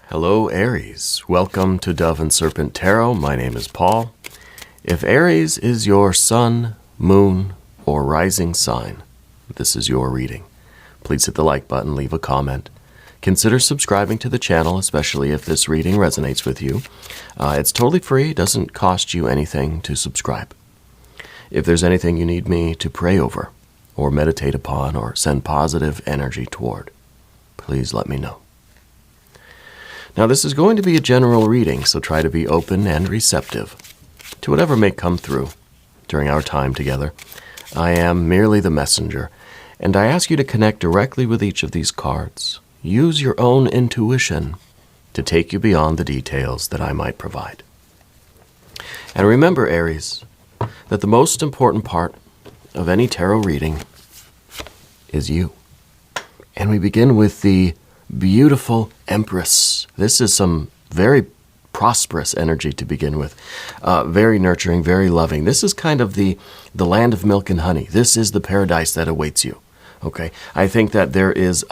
Hello, Aries. Welcome to Dove and Serpent Tarot. My name is Paul. If Aries is your sun, moon, or rising sign, this is your reading. Please hit the like button, leave a comment. Consider subscribing to the channel, especially if this reading resonates with you. It's totally free, doesn't cost you anything to subscribe. If there's anything you need me to pray over, or meditate upon, or send positive energy toward, please let me know. Now, this is going to be a general reading, so try to be open and receptive to whatever may come through during our time together. I am merely the messenger, and I ask you to connect directly with each of these cards. Use your own intuition to take you beyond the details that I might provide. And remember, Aries, that the most important part of any tarot reading is you. And we begin with the beautiful Empress. This is some very prosperous energy to begin with. Very nurturing, very loving. This is kind of the land of milk and honey. This is the paradise that awaits you. Okay, I think that there is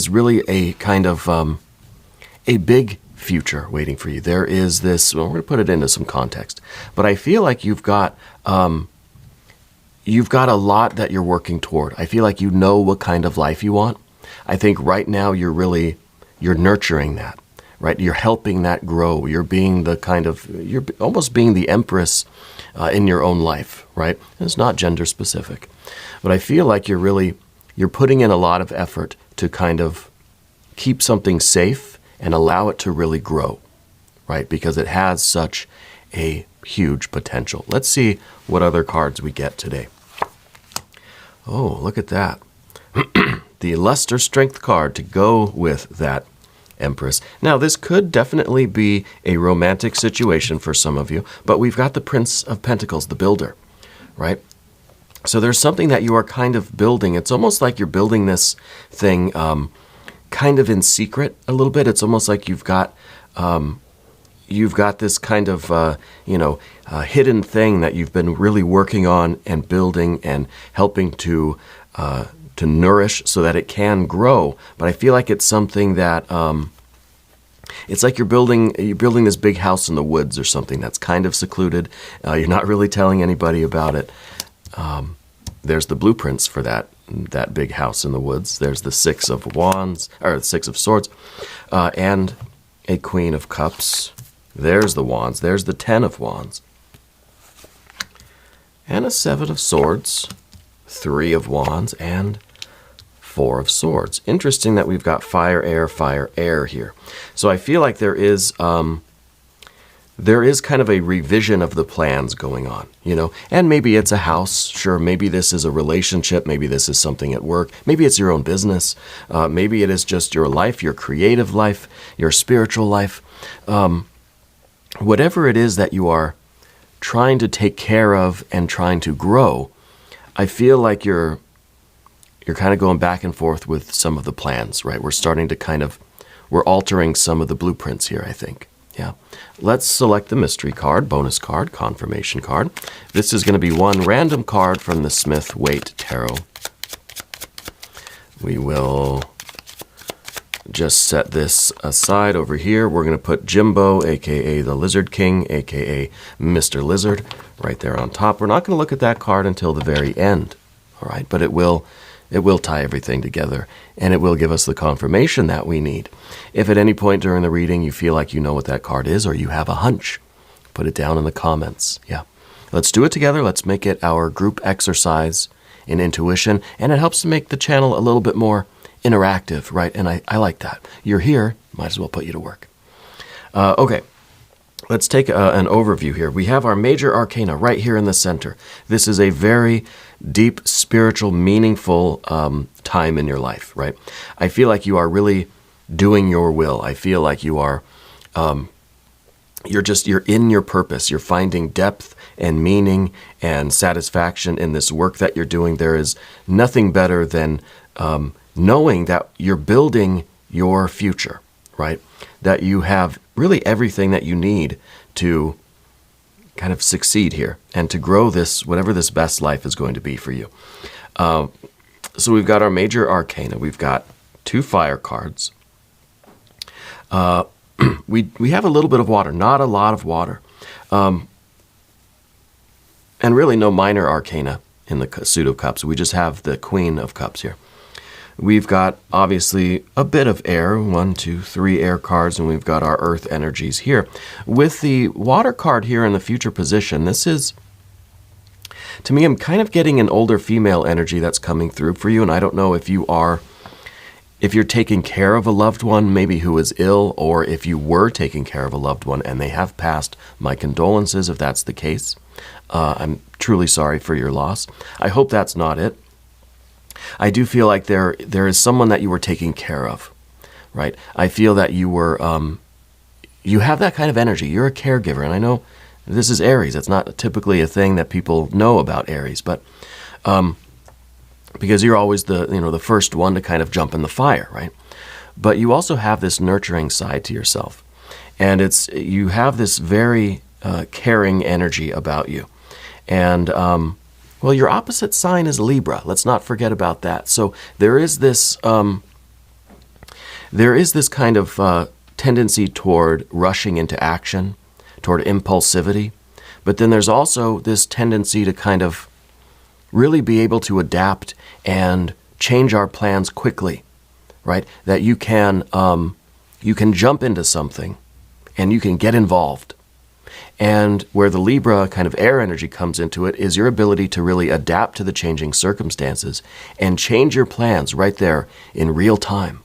really a kind of a big future waiting for you. There is this. Well, we're going to put it into some context, but I feel like you've got a lot that you're working toward. I feel like you know what kind of life you want. I think right now you're nurturing that, right? You're helping that grow. You're almost being the Empress in your own life, right? And it's not gender specific, but I feel like you're putting in a lot of effort to kind of keep something safe and allow it to really grow, right? Because it has such a huge potential. Let's see what other cards we get today. Oh, look at that. The Luster Strength card to go with that Empress. Now, this could definitely be a romantic situation for some of you, but we've got the Prince of Pentacles, the builder, right? So there's something that you are kind of building. It's almost like you're building this thing kind of in secret a little bit. It's almost like you've got this kind of, hidden thing that you've been really working on and building and helping to nourish so that it can grow. But I feel like it's something that it's like you're building this big house in the woods or something that's kind of secluded. You're not really telling anybody about it. There's the blueprints for that big house in the woods. There's the Six of Swords, and a Queen of Cups. There's the Wands. There's the Ten of Wands, and a Seven of Swords, Three of Wands, and Four of Swords. Interesting that we've got fire, air here. So I feel like there is kind of a revision of the plans going on, and maybe it's a house. Sure, maybe this is a relationship. Maybe this is something at work. Maybe it's your own business. Maybe it is just your life, your creative life, your spiritual life. Whatever it is that you are trying to take care of and trying to grow, I feel like you're kind of going back and forth with some of the plans, right? We're altering some of the blueprints here, I think. Yeah. Let's select the mystery card, bonus card, confirmation card. This is going to be one random card from the Smith-Waite Tarot. We will just set this aside over here. We're going to put Jimbo, a.k.a. the Lizard King, a.k.a. Mr. Lizard, right there on top. We're not going to look at that card until the very end, all right? But it will tie everything together, and it will give us the confirmation that we need. If at any point during the reading you feel like you know what that card is or you have a hunch, put it down in the comments. Yeah. Let's do it together. Let's make it our group exercise in intuition, and it helps to make the channel a little bit more interactive, right? And I like that. You're here, might as well put you to work. Okay, let's take an overview here. We have our major arcana right here in the center. This is a very deep, spiritual, meaningful time in your life, right? I feel like you are really doing your will. I feel like you are, you're in your purpose. You're finding depth and meaning and satisfaction in this work that you're doing. There is nothing better than knowing that you're building your future, right? That you have really everything that you need to kind of succeed here and to grow this, whatever this best life is going to be for you. So we've got our major arcana. We've got 2 fire cards. we have a little bit of water, not a lot of water. And really no minor arcana in the suit of cups. We just have the Queen of Cups here. We've got, obviously, a bit of air, 1, 2, 3 air cards, and we've got our earth energies here. With the water card here in the future position, this is, to me, I'm kind of getting an older female energy that's coming through for you, and I don't know if you're taking care of a loved one, maybe who is ill, or if you were taking care of a loved one and they have passed. My condolences if that's the case. I'm truly sorry for your loss. I hope that's not it. I do feel like there is someone that you were taking care of, right? I feel that you were, you have that kind of energy. You're a caregiver, and I know this is Aries. It's not typically a thing that people know about Aries, but because you're always the first one to kind of jump in the fire, right? But you also have this nurturing side to yourself, and you have this very caring energy about you, and well, your opposite sign is Libra. Let's not forget about that. So there is this kind of tendency toward rushing into action, toward impulsivity. But then there's also this tendency to kind of really be able to adapt and change our plans quickly, right? That you can jump into something and you can get involved. And where the Libra kind of air energy comes into it is your ability to really adapt to the changing circumstances and change your plans right there in real time,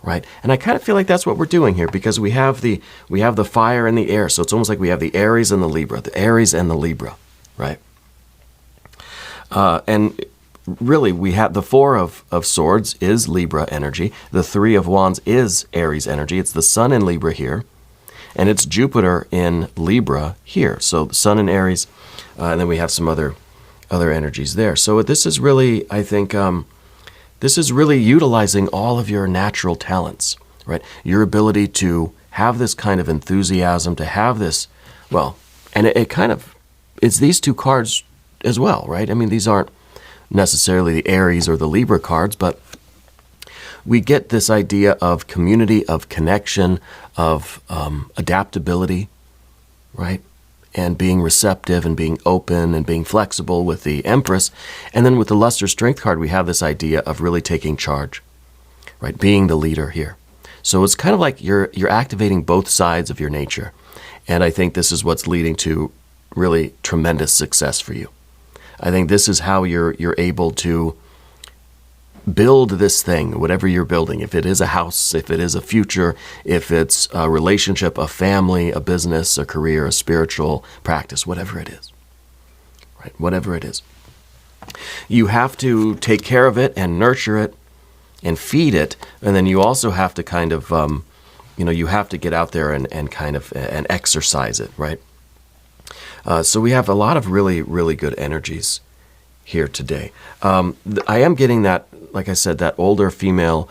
right? And I kind of feel like that's what we're doing here, because we have the fire and the air. So it's almost like we have the Aries and the Libra, right? And really, we have the Four of Swords is Libra energy. The Three of Wands is Aries energy. It's the Sun in Libra here. And it's Jupiter in Libra here. So the Sun in Aries, and then we have some other energies there. So this is really, I think, this is really utilizing all of your natural talents, right? Your ability to have this kind of enthusiasm, to have this, well, and it's these two cards as well, right? I mean, these aren't necessarily the Aries or the Libra cards, but we get this idea of community, of connection, of adaptability, right? And being receptive and being open and being flexible with the Empress. And then with the Luster Strength card, we have this idea of really taking charge, right? Being the leader here. So it's kind of like you're activating both sides of your nature. And I think this is what's leading to really tremendous success for you. I think this is how you're able to build this thing, whatever you're building. If it is a house, if it is a future, if it's a relationship, a family, a business, a career, a spiritual practice, whatever it is, right? Whatever it is. You have to take care of it and nurture it and feed it, and then you also have to kind of, you have to get out there and kind of and exercise it, right? So we have a lot of really, really good energies here today. I am getting that, like I said, that older female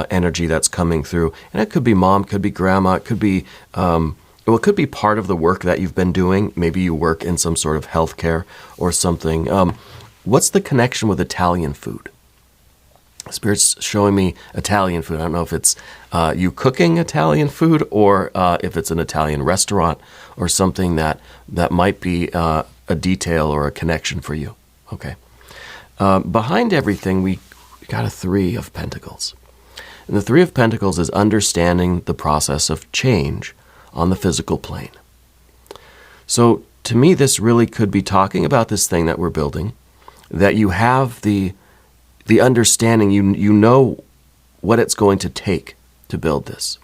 energy that's coming through. And it could be mom, could be grandma, it could be, it could be part of the work that you've been doing. Maybe you work in some sort of healthcare or something. What's the connection with Italian food? Spirit's showing me Italian food. I don't know if it's you cooking Italian food or if it's an Italian restaurant or something that might be a detail or a connection for you. Okay. Behind everything, we got a Three of Pentacles. And the Three of Pentacles is understanding the process of change on the physical plane. So to me, this really could be talking about this thing that we're building, that you have the understanding, you know what it's going to take to build this.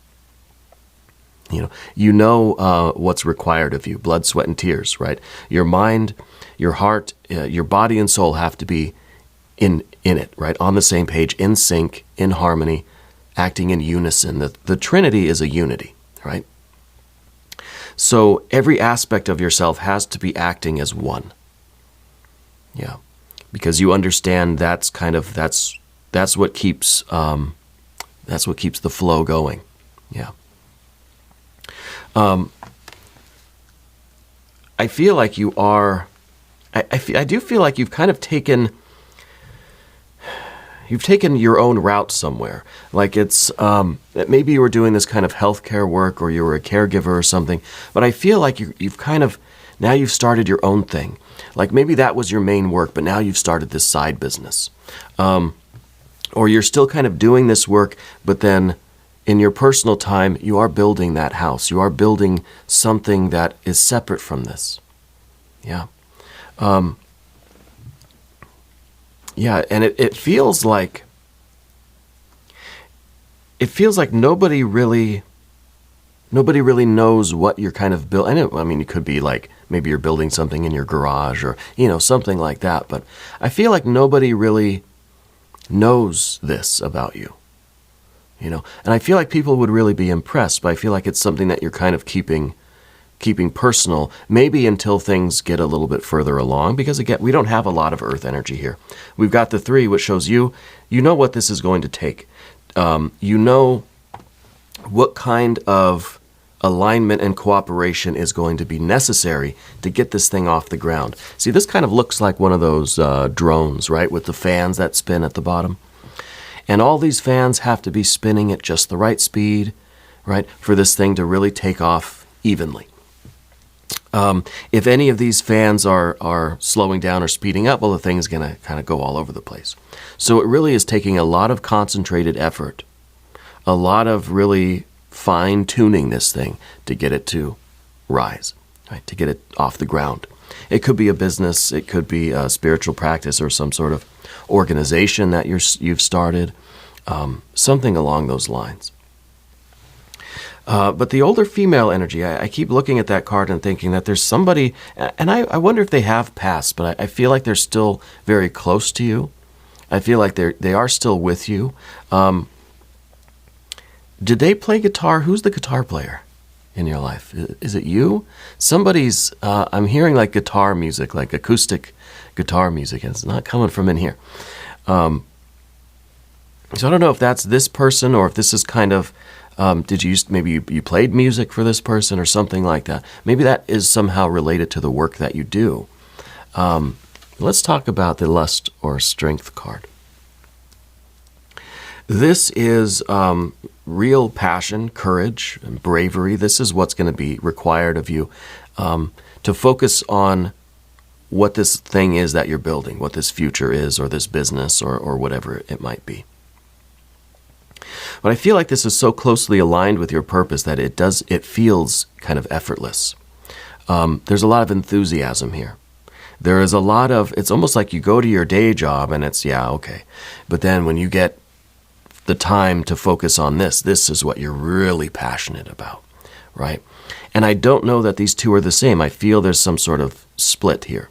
You know what's required of you, blood, sweat, and tears, right? Your mind, your heart, your body and soul have to be in it, right? On the same page, in sync, in harmony, acting in unison. The Trinity is a unity, right? So every aspect of yourself has to be acting as one. Yeah. Because you understand that's what keeps the flow going. Yeah. I feel like you are. I do feel like you've kind of taken. you've taken your own route somewhere. Like it's maybe you were doing this kind of healthcare work, or you were a caregiver or something. But I feel like you've kind of now you've started your own thing. Like maybe that was your main work, but now you've started this side business, or you're still kind of doing this work, but then in your personal time you are building that house. You are building something that is separate from this. Yeah. Yeah, and it feels like nobody really knows what you're kind of building. I mean, it could be like maybe you're building something in your garage, or something like that. But I feel like nobody really knows this about you. And I feel like people would really be impressed. But I feel like it's something that you're kind of keeping personal, maybe until things get a little bit further along, because again, we don't have a lot of earth energy here. We've got the 3, which shows you know what this is going to take. You know what kind of alignment and cooperation is going to be necessary to get this thing off the ground. See, this kind of looks like one of those drones, right, with the fans that spin at the bottom. And all these fans have to be spinning at just the right speed, right, for this thing to really take off evenly. If any of these fans are slowing down or speeding up, well, the thing's going to kind of go all over the place. So it really is taking a lot of concentrated effort, a lot of really fine-tuning this thing to get it to rise, right, to get it off the ground. It could be a business, it could be a spiritual practice, or some sort of organization that you've started, something along those lines. But the older female energy, I keep looking at that card and thinking that there's somebody, and I wonder if they have passed, but I feel like they're still very close to you. I feel like they are still with you. Did they play guitar? Who's the guitar player in your life? Is it you? Somebody's, I'm hearing like guitar music, like acoustic guitar music, and it's not coming from in here. So I don't know if that's this person, or if this is kind of, maybe you played music for this person or something like that. Maybe that is somehow related to the work that you do. Let's talk about the lust or strength card. This is real passion, courage, and bravery. This is what's going to be required of you to focus on what this thing is that you're building, what this future is, or this business, or whatever it might be. But I feel like this is so closely aligned with your purpose that it feels kind of effortless. There's a lot of enthusiasm here. There is a lot of, it's almost like you go to your day job and it's, yeah, okay. But then when you get the time to focus on this is what you're really passionate about, right? And I don't know that these two are the same. I feel there's some sort of split here,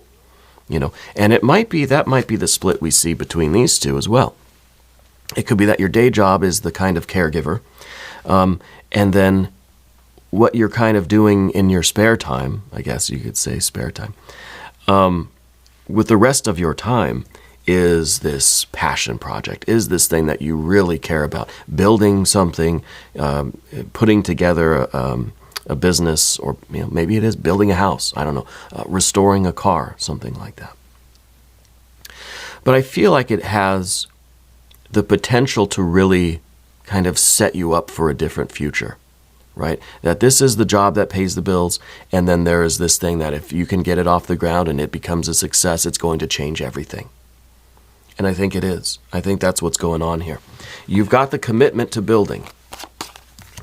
and that might be the split we see between these two as well. It could be that your day job is the kind of caregiver, and then what you're kind of doing in your spare time, I guess you could say spare time, with the rest of your time is this passion project, is this thing that you really care about, building something, putting together a business, or maybe it is building a house, I don't know, restoring a car, something like that. But I feel like it has the potential to really kind of set you up for a different future, right? That this is the job that pays the bills, and then there is this thing that if you can get it off the ground and it becomes a success, it's going to change everything. And I think it is. I think that's what's going on here. You've got the commitment to building.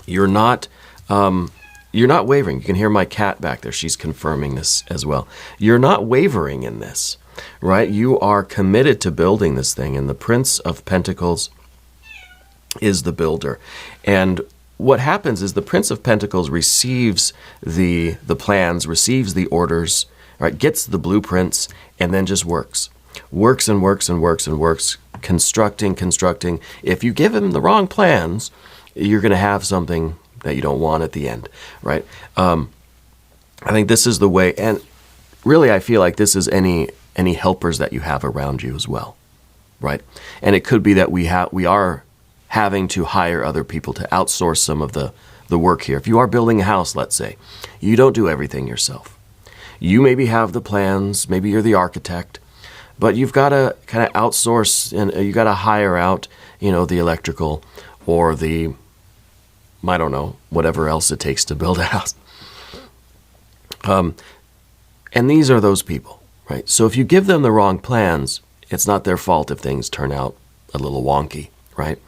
You're not wavering. You can hear my cat back there. She's confirming this as well. You're not wavering in this, right? You are committed to building this thing, and the Prince of Pentacles is the builder. And what happens is the Prince of Pentacles receives the plans, receives the orders, right? Gets the blueprints, and then just works. Works and works and works and works, constructing. If you give him the wrong plans, you're going to have something that you don't want at the end, right? I think this is the way, and really I feel like this is any helpers that you have around you as well, right? And it could be that we are having to hire other people to outsource some of the work here. If you are building a house, let's say, you don't do everything yourself. You maybe have the plans, maybe you're the architect, But you've got to kind of outsource, and you got to hire out, the electrical or the, I don't know, whatever else it takes to build a house. And these are those people, right? So if you give them the wrong plans, it's not their fault if things turn out a little wonky, right?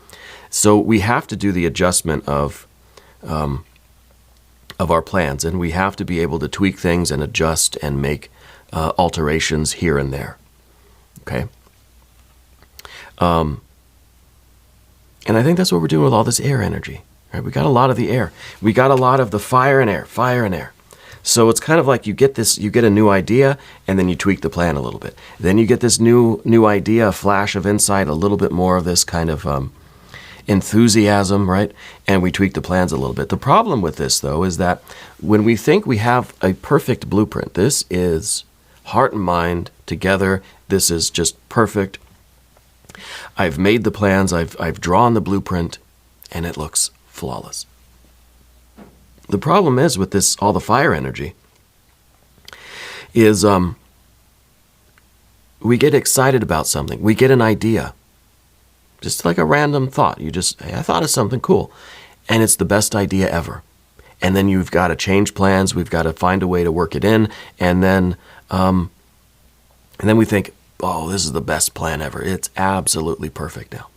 So we have to do the adjustment of our plans, and we have to be able to tweak things and adjust and make alterations here and there, okay? And I think that's what we're doing with all this air energy, right? We got a lot of the air. We got a lot of the fire and air. So it's kind of like you get a new idea, and then you tweak the plan a little bit. Then you get this new idea, a flash of insight, a little bit more of this kind of enthusiasm, right? And we tweak the plans a little bit. The problem with this, though, is that when we think we have a perfect blueprint, this is heart and mind together, this is just perfect. I've made the plans, I've drawn the blueprint, and it looks flawless. The problem is with this, all the fire energy, is we get excited about something. We get an idea. Just like a random thought. Hey, I thought of something cool. And it's the best idea ever. And then you've got to change plans. We've got to find a way to work it in. And then we think, oh, this is the best plan ever. It's absolutely perfect now.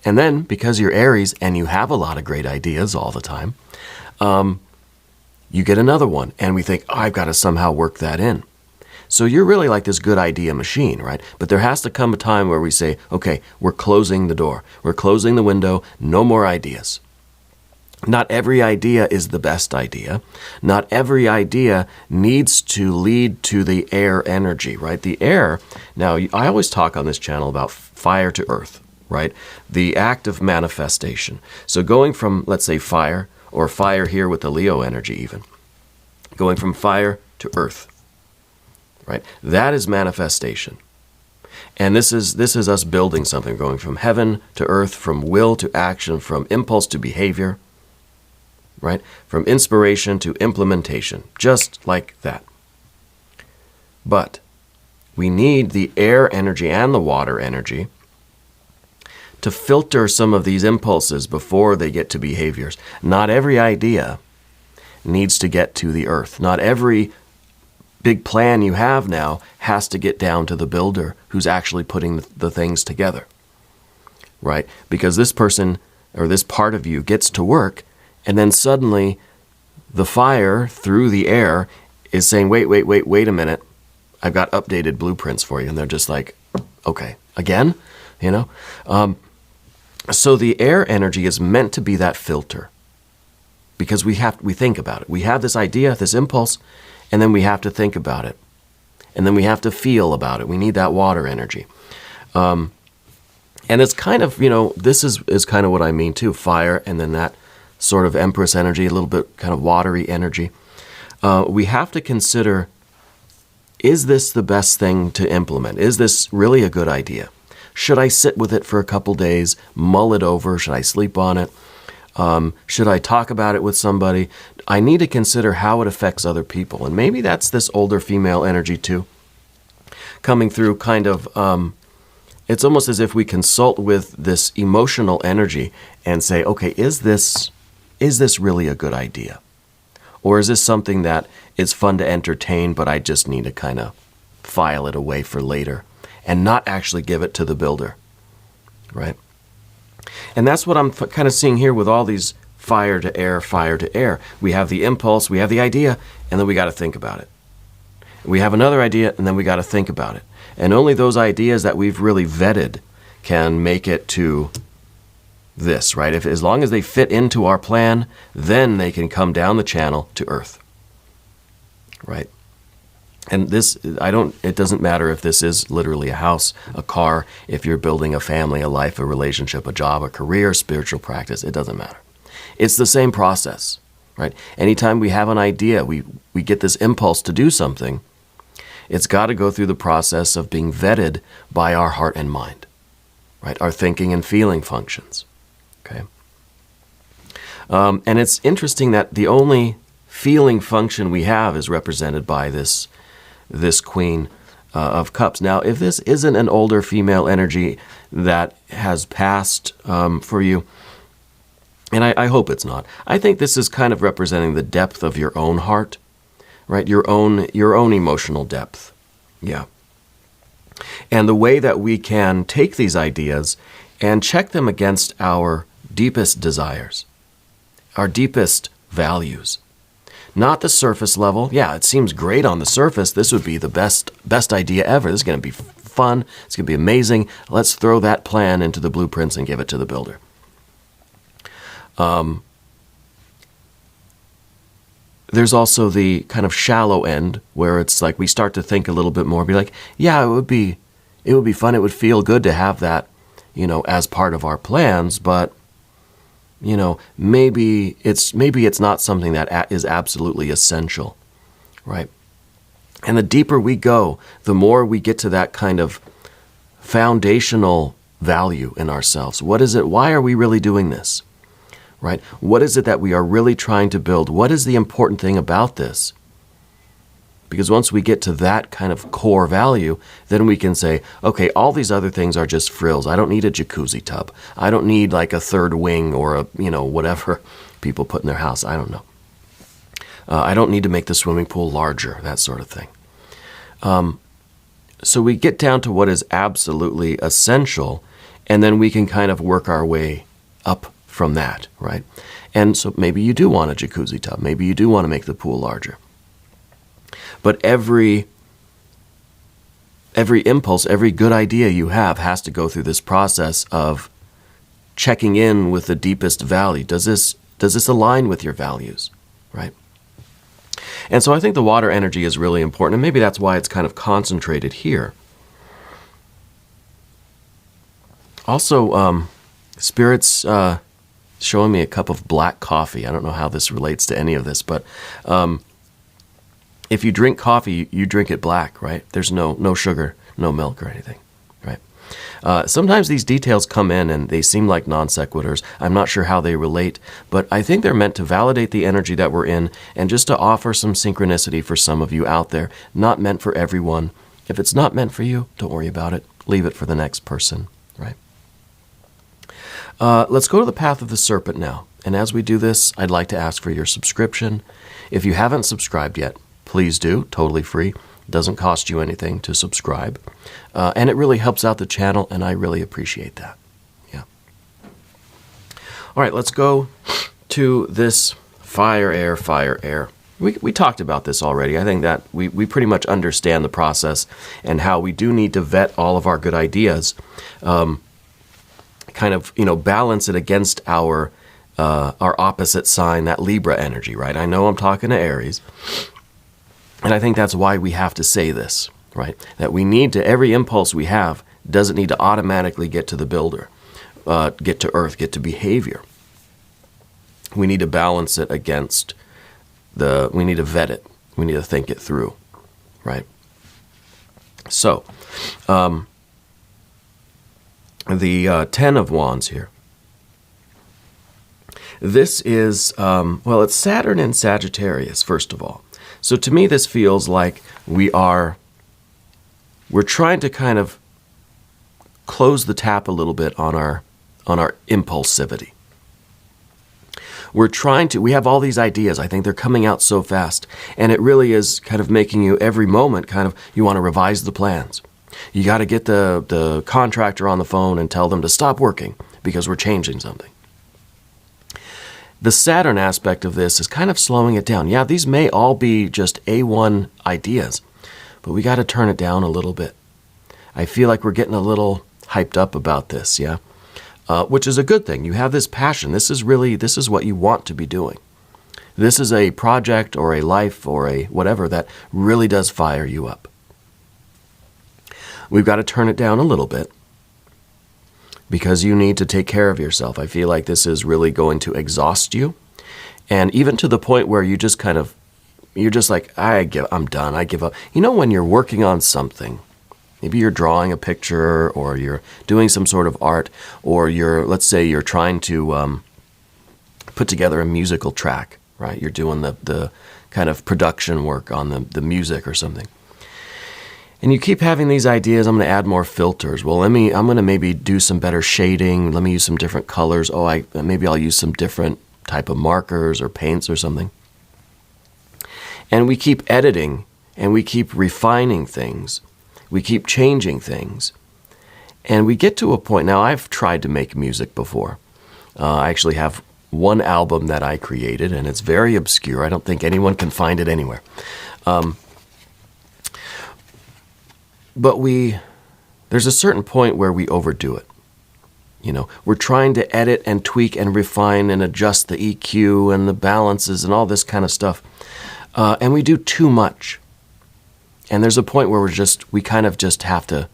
And then, because you're Aries and you have a lot of great ideas all the time, you get another one, and we think, oh, I've got to somehow work that in. So you're really like this good idea machine, right? But there has to come a time where we say, okay, we're closing the door. We're closing the window. No more ideas. Not every idea is the best idea. Not every idea needs to lead to the air energy, right? The air, now, I always talk on this channel about fire to earth, right? The act of manifestation. So going from, let's say, fire, or fire here with the Leo energy even, going from fire to earth, right? That is manifestation. And this is us building something, going from heaven to earth, from will to action, from impulse to behavior, right? From inspiration to implementation, just like that. But we need the air energy and the water energy to filter some of these impulses before they get to behaviors. Not every idea needs to get to the earth. Not every big plan you have now has to get down to the builder who's actually putting the things together, right? Because this person or this part of you gets to work, and then suddenly the fire through the air is saying, wait a minute, I've got updated blueprints for you. And they're just like, okay, again, So the air energy is meant to be that filter, because we think about it. We have this idea, this impulse, and then we have to think about it. And then we have to feel about it. We need that water energy. And it's kind of, this is kind of what I mean too, fire, and then that sort of Empress energy, a little bit kind of watery energy. We have to consider, is this the best thing to implement? Is this really a good idea? Should I sit with it for a couple days, mull it over? Should I sleep on it? Should I talk about it with somebody? I need to consider how it affects other people. And maybe that's this older female energy too, coming through kind of, it's almost as if we consult with this emotional energy and say, okay, is this really a good idea? Or is this something that is fun to entertain, but I just need to kind of file it away for later and not actually give it to the builder, right? And that's what I'm kind of seeing here with all these fire to air, fire to air. We have the impulse, we have the idea, and then we got to think about it. We have another idea, and then we got to think about it. And only those ideas that we've really vetted can make it to this, right? As long as they fit into our plan, then they can come down the channel to earth, right? And this, it doesn't matter if this is literally a house, a car, if you're building a family, a life, a relationship, a job, a career, spiritual practice, it doesn't matter. It's the same process, right? Anytime we have an idea, we get this impulse to do something, it's got to go through the process of being vetted by our heart and mind, right? Our thinking and feeling functions, okay? And it's interesting that the only feeling function we have is represented by this queen, of Cups. Now, if this isn't an older female energy that has passed for you, and I hope it's not, I think this is kind of representing the depth of your own heart, right? Your own emotional depth. Yeah. And the way that we can take these ideas and check them against our deepest desires, our deepest values. Not the surface level. Yeah, it seems great on the surface. This would be the best idea ever. This is going to be fun. It's going to be amazing. Let's throw that plan into the blueprints and give it to the builder. There's also the kind of shallow end where it's like we start to think a little bit more, be like, yeah, it would be fun. It would feel good to have that, as part of our plans, but maybe it's not something that is absolutely essential, right? And the deeper we go, the more we get to that kind of foundational value in ourselves. What is it? Why are we really doing this, right? What is it that we are really trying to build? What is the important thing about this? Because once we get to that kind of core value, then we can say, okay, all these other things are just frills. I don't need a jacuzzi tub. I don't need like a third wing or a, whatever people put in their house. I don't know. I don't need to make the swimming pool larger, that sort of thing. So we get down to what is absolutely essential, and then we can kind of work our way up from that, right? And so maybe you do want a jacuzzi tub. Maybe you do want to make the pool larger. But every impulse, every good idea you have has to go through this process of checking in with the deepest value. Does this align with your values, right? And so I think the water energy is really important, and maybe that's why it's kind of concentrated here. Also, Spirit's showing me a cup of black coffee. I don't know how this relates to any of this, but if you drink coffee, you drink it black, right? There's no sugar, no milk or anything, right? Sometimes these details come in and they seem like non sequiturs. I'm not sure how they relate, but I think they're meant to validate the energy that we're in and just to offer some synchronicity for some of you out there. Not meant for everyone. If it's not meant for you, don't worry about it. Leave it for the next person, right? Let's go to the path of the serpent now. And as we do this, I'd like to ask for your subscription. If you haven't subscribed yet, please do, totally free. It doesn't cost you anything to subscribe. And it really helps out the channel, and I really appreciate that. Yeah. All right, let's go to this fire, air, fire, air. We talked about this already. I think that we pretty much understand the process and how we do need to vet all of our good ideas, kind of, balance it against our opposite sign, that Libra energy, right? I know I'm talking to Aries. And I think that's why we have to say this, right? That we need to, every impulse we have doesn't need to automatically get to the builder, get to earth, get to behavior. We need to balance it against we need to vet it. We need to think it through, right? So, the 10 of Wands here. This is, it's Saturn in Sagittarius, first of all. So to me, this feels like we're trying to kind of close the tap a little bit on our impulsivity. We have all these ideas. I think they're coming out so fast. And it really is kind of making you every moment you want to revise the plans. You got to get the contractor on the phone and tell them to stop working because we're changing something. The Saturn aspect of this is kind of slowing it down. Yeah, these may all be just A1 ideas, but we got to turn it down a little bit. I feel like we're getting a little hyped up about this, yeah? Which is a good thing. You have this passion. This is what you want to be doing. This is a project or a life or a whatever that really does fire you up. We've got to turn it down a little bit, because you need to take care of yourself. I feel like this is really going to exhaust you. And even to the point where you're just like, I'm done, I give up. When you're working on something, maybe you're drawing a picture or you're doing some sort of art, or let's say you're trying to put together a musical track, right? You're doing the kind of production work on the music or something. And you keep having these ideas, I'm going to add more filters. Well, I'm going to maybe do some better shading. Let me use some different colors. Maybe I'll use some different type of markers or paints or something. And we keep editing and we keep refining things. We keep changing things. And we get to a point, now I've tried to make music before. I actually have one album that I created, and it's very obscure. I don't think anyone can find it anywhere. But there's a certain point where we overdo it. We're trying to edit and tweak and refine and adjust the EQ and the balances and all this kind of stuff. And we do too much. And there's a point where we kind of just have to,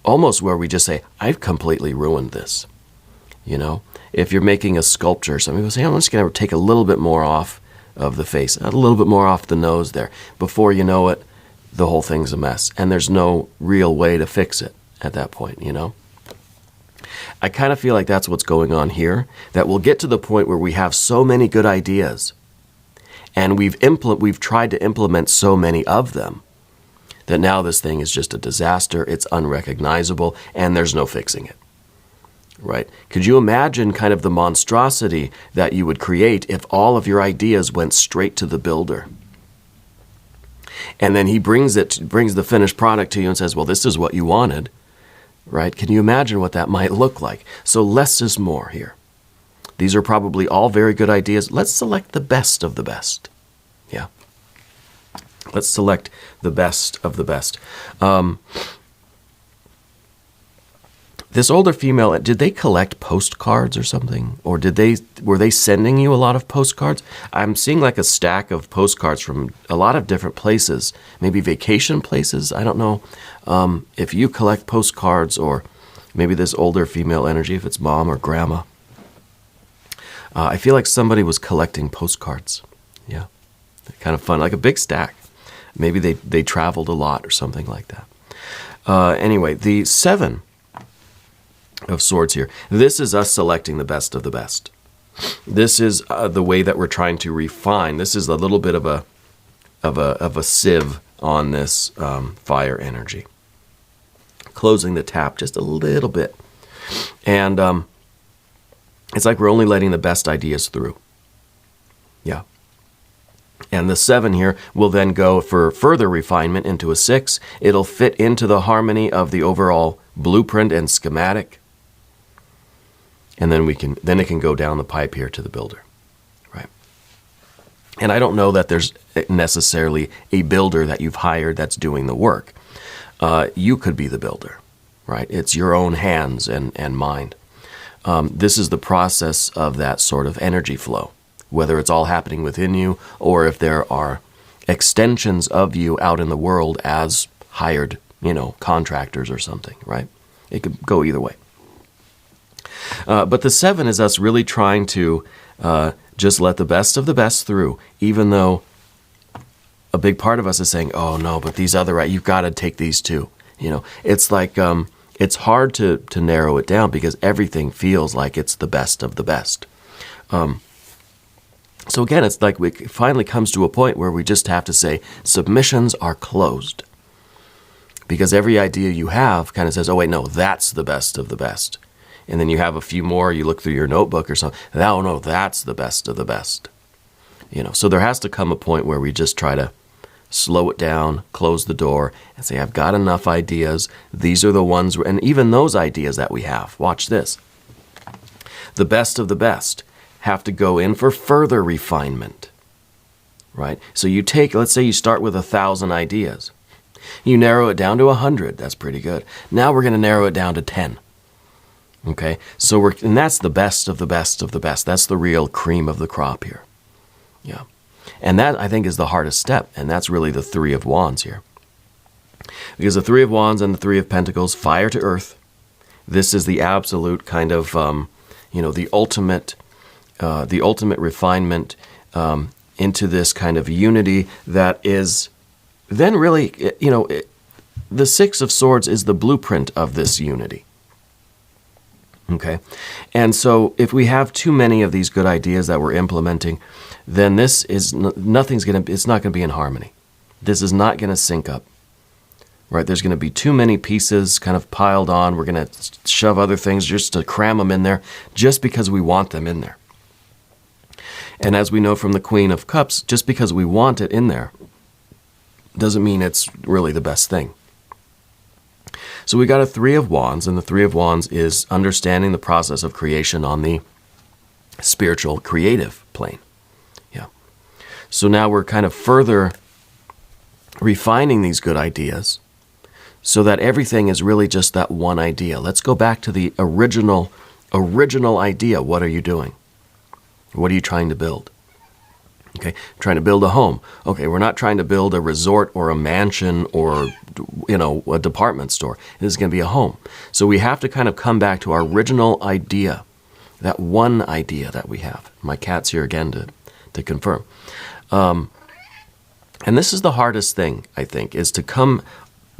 almost where we just say, I've completely ruined this. If you're making a sculpture, some people say, I'm just going to take a little bit more off of the face, a little bit more off the nose there. Before you know it, the whole thing's a mess. And there's no real way to fix it at that point, I kind of feel like that's what's going on here, that we'll get to the point where we have so many good ideas, and we've tried to implement so many of them, that now this thing is just a disaster, it's unrecognizable, and there's no fixing it. Right? Could you imagine kind of the monstrosity that you would create if all of your ideas went straight to the builder? And then he brings the finished product to you and says, well, this is what you wanted. Right? Can you imagine what that might look like? So less is more here. These are probably all very good ideas. Let's select the best of the best. Yeah. Let's select the best of the best. This older female, did they collect postcards or something? Or were they sending you a lot of postcards? I'm seeing like a stack of postcards from a lot of different places, maybe vacation places. I don't know if you collect postcards, or maybe this older female energy, if it's mom or grandma. I feel like somebody was collecting postcards. Yeah, kind of fun, like a big stack. Maybe they traveled a lot or something like that. Anyway, the 7 of Swords here. This is us selecting the best of the best. This is the way that we're trying to refine. This is a little bit of a sieve on this fire energy. Closing the tap just a little bit. And it's like we're only letting the best ideas through. Yeah. And the 7 here will then go for further refinement into a 6. It'll fit into the harmony of the overall blueprint and schematic. And then it can go down the pipe here to the builder, right? And I don't know that there's necessarily a builder that you've hired that's doing the work. You could be the builder, right? It's your own hands and mind. This is the process of that sort of energy flow, whether it's all happening within you or if there are extensions of you out in the world as hired, contractors or something, right? It could go either way. But the 7 is us really trying to just let the best of the best through, even though a big part of us is saying, oh no, but these other, you've got to take these too. It's like, it's hard to narrow it down because everything feels like it's the best of the best. So again, it's like it finally comes to a point where we just have to say submissions are closed. Because every idea you have kind of says, oh wait, no, that's the best of the best. And then you have a few more, you look through your notebook or something, oh no, that's the best of the best. So there has to come a point where we just try to slow it down, close the door, and say, I've got enough ideas. These are the ones, and even those ideas that we have, watch this. The best of the best have to go in for further refinement, right? So you take, let's say you start with 1,000 ideas. You narrow it down to 100. That's pretty good. Now we're going to narrow it down to 10. Okay, so and that's the best of the best of the best. That's the real cream of the crop here. Yeah, and that I think is the hardest step, and that's really the 3 of Wands here. Because the 3 of Wands and the 3 of Pentacles, fire to earth. This is the absolute kind of, the ultimate refinement into this kind of unity that is then really, the 6 of Swords is the blueprint of this unity. Okay, and so if we have too many of these good ideas that we're implementing, then this is it's not going to be in harmony. This is not going to sync up. right? There's going to be too many pieces kind of piled on. We're going to shove other things just to cram them in there just because we want them in there. And as we know from the Queen of Cups, just because we want it in there doesn't mean it's really the best thing. So we got a Three of Wands, and the Three of Wands is understanding the process of creation on the spiritual creative plane. Yeah. So now we're kind of further refining these good ideas so that everything is really just that one idea. Let's go back to the original idea. What are you doing? What are you trying to build? Okay, trying to build a home. Okay, we're not trying to build a resort or a mansion or, a department store. This is going to be a home. So we have to kind of come back to our original idea, that one idea that we have. My cat's here again to confirm. And this is the hardest thing, I think, is to come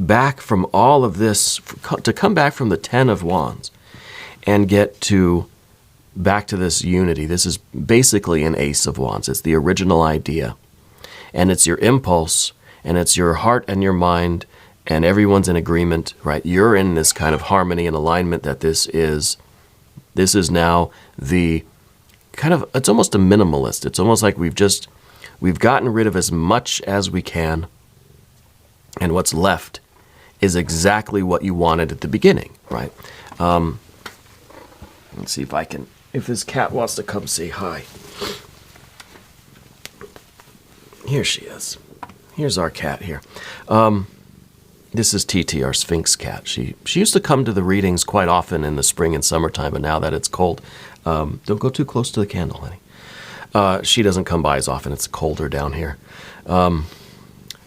back from all of this, to come back from the Ten of Wands and get back to this unity. This is basically an Ace of Wands. It's the original idea. And it's your impulse, and it's your heart and your mind, and everyone's in agreement, right? You're in this kind of harmony and alignment that this is now the kind of, it's almost a minimalist. It's almost like we've gotten rid of as much as we can, and what's left is exactly what you wanted at the beginning, right? Let's see if this cat wants to come say hi. Here she is. Here's our cat here. This is TT, our Sphinx cat. She used to come to the readings quite often in the spring and summertime, but now that it's cold, don't go too close to the candle, honey. She doesn't come by as often. It's colder down here.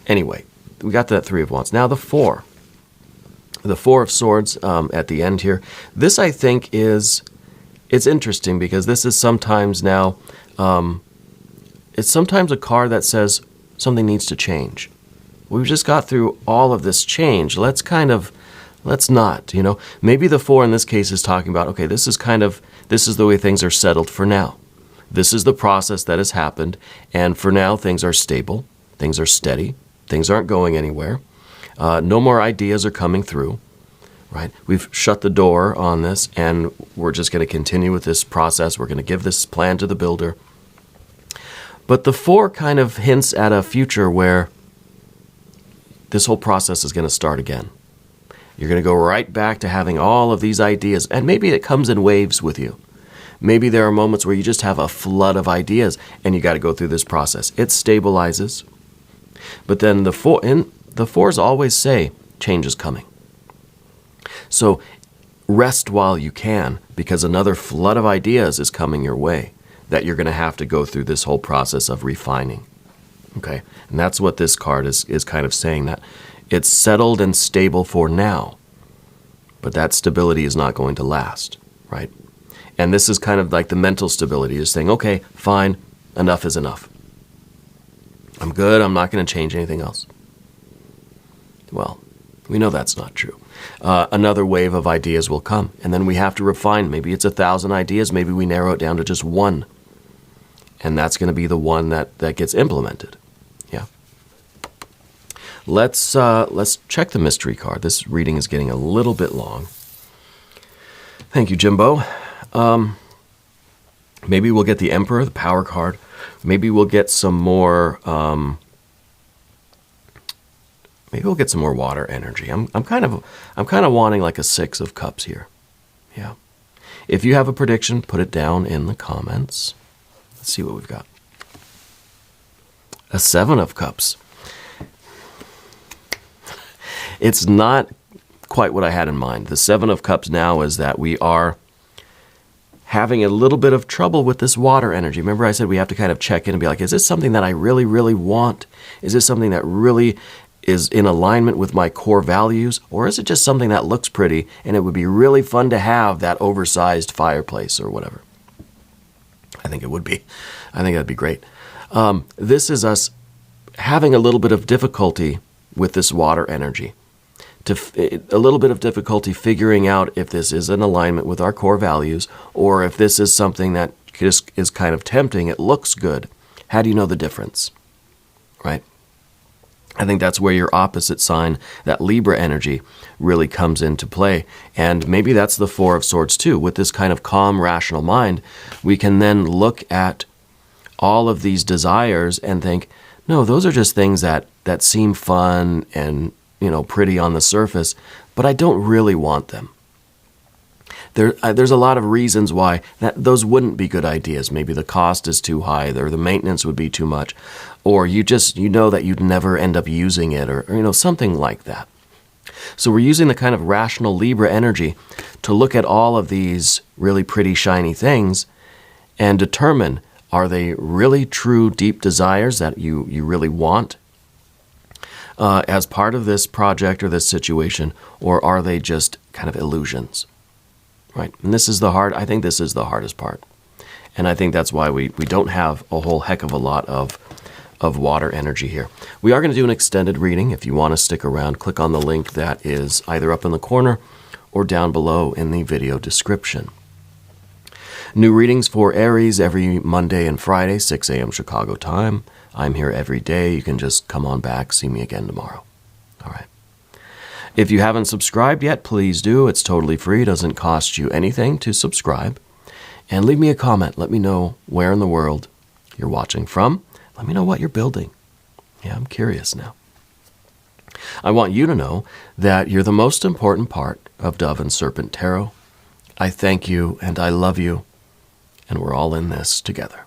Anyway, we got that Three of Wands. Now the Four. The Four of Swords at the end here. This, I think, it's interesting because this is sometimes now, it's sometimes a card that says something needs to change. We've just got through all of this change. Let's not, Maybe the Four in this case is talking about, okay, this is the way things are settled for now. This is the process that has happened, and for now things are stable, things are steady, things aren't going anywhere. No more ideas are coming through, right? We've shut the door on this, and we're just going to continue with this process. We're going to give this plan to the builder. But the Four kind of hints at a future where this whole process is going to start again. You're going to go right back to having all of these ideas, and maybe it comes in waves with you. Maybe there are moments where you just have a flood of ideas, and you got to go through this process. It stabilizes. But then the Fours always say, change is coming. So rest while you can, because another flood of ideas is coming your way that you're going to have to go through this whole process of refining. Okay? And that's what this card is kind of saying, that it's settled and stable for now, but that stability is not going to last, right? And this is kind of like the mental stability, is saying, okay, fine, enough is enough. I'm good, I'm not going to change anything else. Well, we know that's not true. Another wave of ideas will come, and then we have to refine. Maybe it's 1,000 ideas, maybe we narrow it down to just one. And that's going to be the one that gets implemented. Yeah. Let's check the mystery card. This reading is getting a little bit long. Thank you, Jimbo. Maybe we'll get the Emperor, the Power card. Maybe we'll get some more. Maybe we'll get some more water energy. I'm kind of wanting like a Six of Cups here. Yeah. If you have a prediction, put it down in the comments. Let's see what we've got. A Seven of Cups. It's not quite what I had in mind. The Seven of Cups now is that we are having a little bit of trouble with this water energy. Remember I said we have to kind of check in and be like, is this something that I really, really want? Is this something that really is in alignment with my core values? Or is it just something that looks pretty and it would be really fun to have that oversized fireplace or whatever? I think it would be. I think that'd be great. This is us having a little bit of difficulty with this water energy. A little bit of difficulty figuring out if this is in alignment with our core values or if this is something that just is kind of tempting. It looks good. How do you know the difference? Right? I think that's where your opposite sign, that Libra energy, really comes into play. And maybe that's the Four of Swords too. With this kind of calm, rational mind, we can then look at all of these desires and think, no, those are just things that seem fun and, pretty on the surface, but I don't really want them. There's a lot of reasons why those wouldn't be good ideas. Maybe the cost is too high, or the maintenance would be too much, or you know that you'd never end up using it, or something like that. So we're using the kind of rational Libra energy to look at all of these really pretty, shiny things and determine, are they really true, deep desires that you really want as part of this project or this situation, or are they just kind of illusions? Right? And I think this is the hardest part. And I think that's why we don't have a whole heck of a lot of water energy here. We are going to do an extended reading. If you want to stick around, click on the link that is either up in the corner or down below in the video description. New readings for Aries every Monday and Friday, 6 a.m. Chicago time. I'm here every day. You can just come on back, see me again tomorrow. All right. If you haven't subscribed yet, please do. It's totally free. It doesn't cost you anything to subscribe. And leave me a comment. Let me know where in the world you're watching from. Let me know what you're building. Yeah, I'm curious now. I want you to know that you're the most important part of Dove and Serpent Tarot. I thank you and I love you, and we're all in this together.